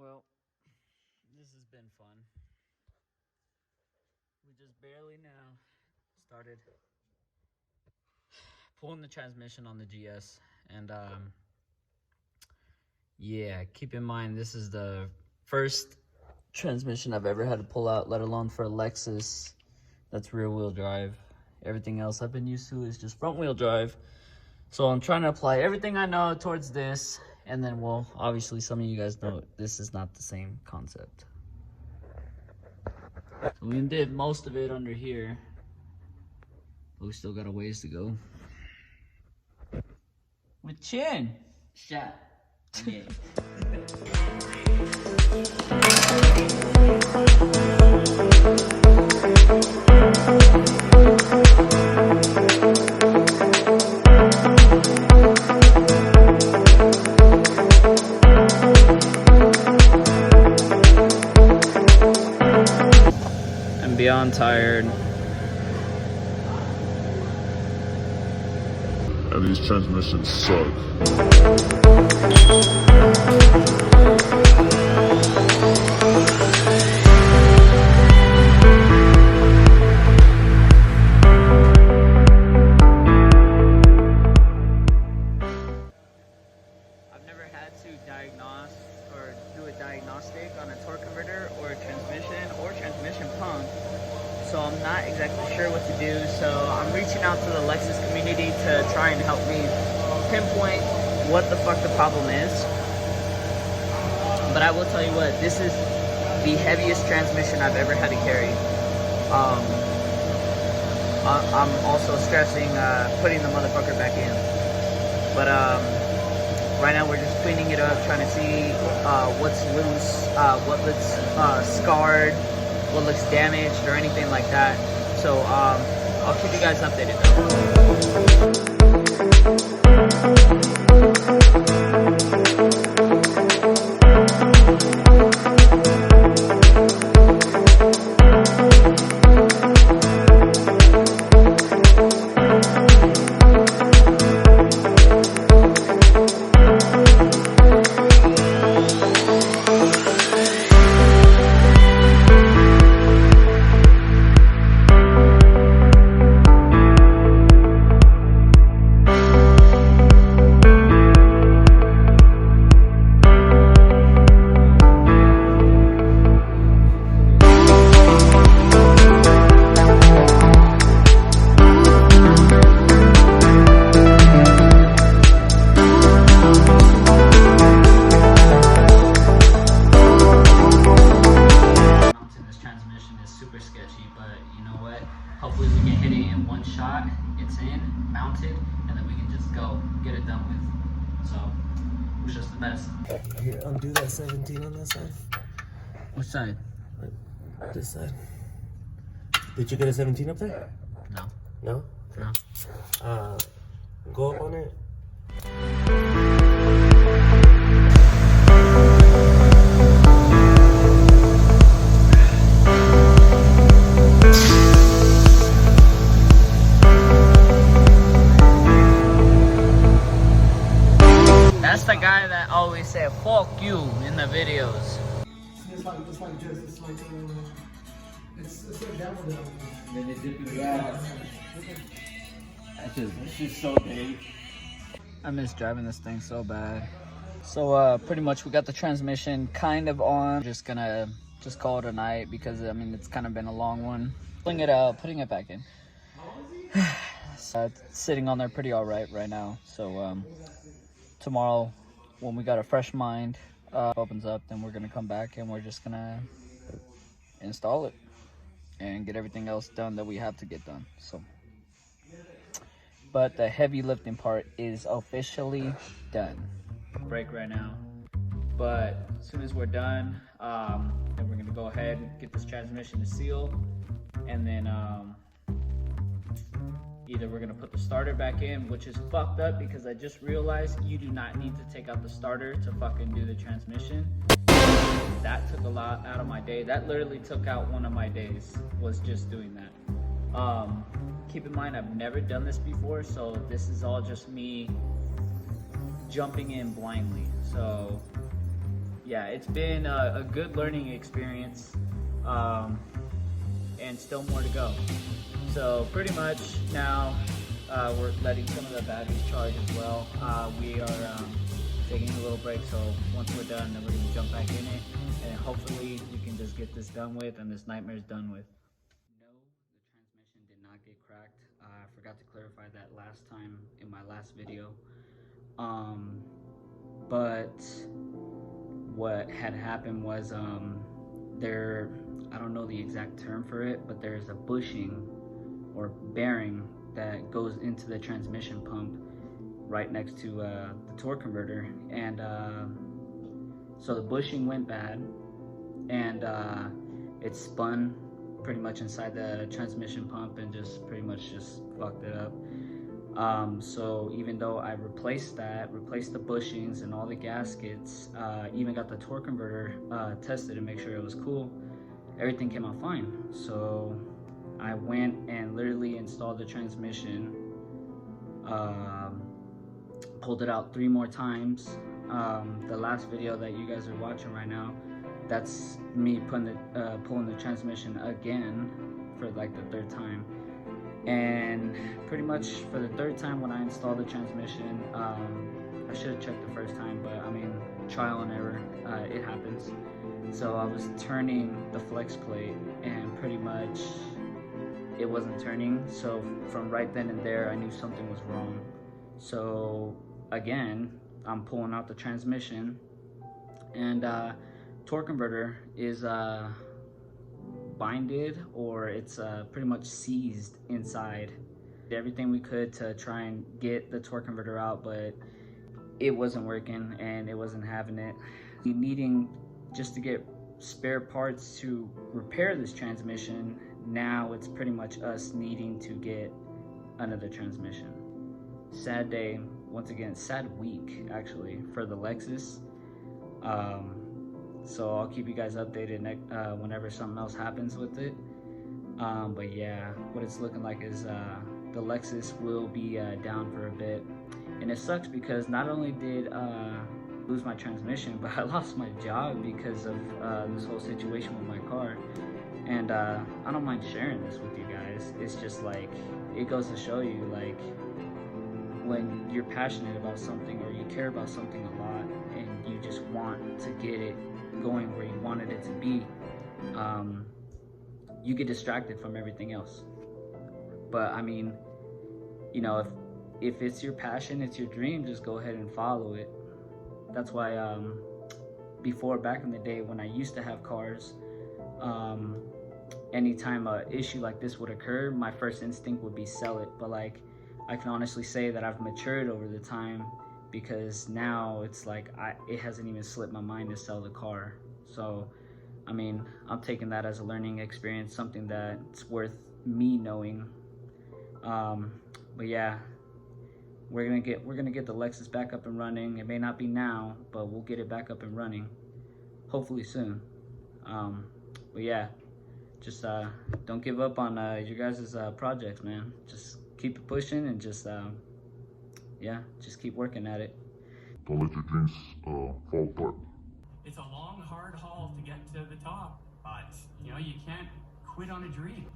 Well, this has been fun. We just barely now started pulling the transmission on the GS, and yeah, keep in mind this is the first transmission I've ever had to pull out, let alone for a Lexus that's rear wheel drive. Everything else I've been used to is just front wheel drive. So I'm trying to apply everything I know towards this, and then, well, obviously some of you guys know this is not the same concept. So we did most of it under here, but we still got a ways to go. With chin. Shot. Yeah. I'm beyond tired. And these transmissions suck. I've never had to diagnose or do a diagnostic on a torque converter or a transmission pump, so I'm not exactly sure what to do. So I'm reaching out to the Lexus community to try and help me pinpoint what the fuck the problem is. But I will tell you what, this is the heaviest transmission I've ever had to carry. I'm also stressing putting the motherfucker back in. But right now we're just cleaning it up, trying to see what's loose, what looks scarred, what looks damaged, or anything like that. So I'll keep you guys updated though. Hopefully we can hit it in one shot, it's in, mounted, and then we can just go, get it done with. So, wish us the best. Here, undo that 17 on that side. Which side? This side. Did you get a 17 up there? No. No? No. Go up on it. That's the guy that always said "fuck you" in the videos. It's like this. It's a devil down. Then they dip in the gas. That's just so big. I miss driving this thing so bad. So pretty much we got the transmission kind of on. Just gonna call it a night because I mean it's kind of been a long one. Pulling it out, putting it back in. So it's sitting on there pretty all right now. So tomorrow when we got a fresh mind opens up, then we're gonna come back and we're just gonna install it and get everything else done that we have to get done. So but the heavy lifting part is officially done. Break right now, but as soon as we're done, then we're gonna go ahead and get this transmission to seal, and then either we're gonna put the starter back in, which is fucked up because I just realized you do not need to take out the starter to fucking do the transmission. That took a lot out of my day. That literally took out one of my days, was just doing that. Keep in mind, I've never done this before, so this is all just me jumping in blindly. So yeah, it's been a good learning experience, and still more to go. So pretty much now we're letting some of the batteries charge as well. We are taking a little break, so once we're done, then we're gonna jump back in it, and hopefully we can just get this done with and this nightmare's done with. No, the transmission did not get cracked. I forgot to clarify that last time in my last video. But what had happened was there, I don't know the exact term for it, but there's a bushing or bearing that goes into the transmission pump right next to the torque converter, and so the bushing went bad, and it spun pretty much inside the transmission pump and just pretty much just fucked it up. So even though I replaced the bushings and all the gaskets, even got the torque converter tested to make sure it was cool, everything came out fine. So I went and literally installed the transmission, pulled it out 3 more times. The last video that you guys are watching right now, that's me pulling the transmission again for like the 3rd time. And pretty much for the 3rd time when I installed the transmission, I should have checked the 1st time, but I mean, trial and error, it happens. So I was turning the flex plate and pretty much it wasn't turning. So from right then and there, I knew something was wrong. So again, I'm pulling out the transmission, and torque converter is binded, or it's pretty much seized inside. Did everything we could to try and get the torque converter out, but it wasn't working and it wasn't having it. Needing just to get spare parts to repair this transmission, now it's pretty much us needing to get another transmission. Sad day, once again, sad week actually for the Lexus. So I'll keep you guys updated whenever something else happens with it. But yeah, what it's looking like is the Lexus will be down for a bit. And it sucks because not only did lose my transmission, but I lost my job because of this whole situation with my car. And I don't mind sharing this with you guys. It's just like, it goes to show you, like, when you're passionate about something or you care about something a lot and you just want to get it going where you wanted it to be, you get distracted from everything else. But I mean, you know, if it's your passion, it's your dream, just go ahead and follow it. That's why before, back in the day when I used to have cars, anytime an issue like this would occur, my first instinct would be sell it. But like, I can honestly say that I've matured over the time, because now it's like it hasn't even slipped my mind to sell the car. So I mean, I'm taking that as a learning experience, something that's worth me knowing. But yeah, we're gonna get the Lexus back up and running. It may not be now, but we'll get it back up and running hopefully soon. But yeah, just don't give up on your guys' projects, man. Just keep it pushing and just yeah, just keep working at it. Don't let your dreams fall apart. It's a long, hard haul to get to the top, but you know, you can't quit on a dream.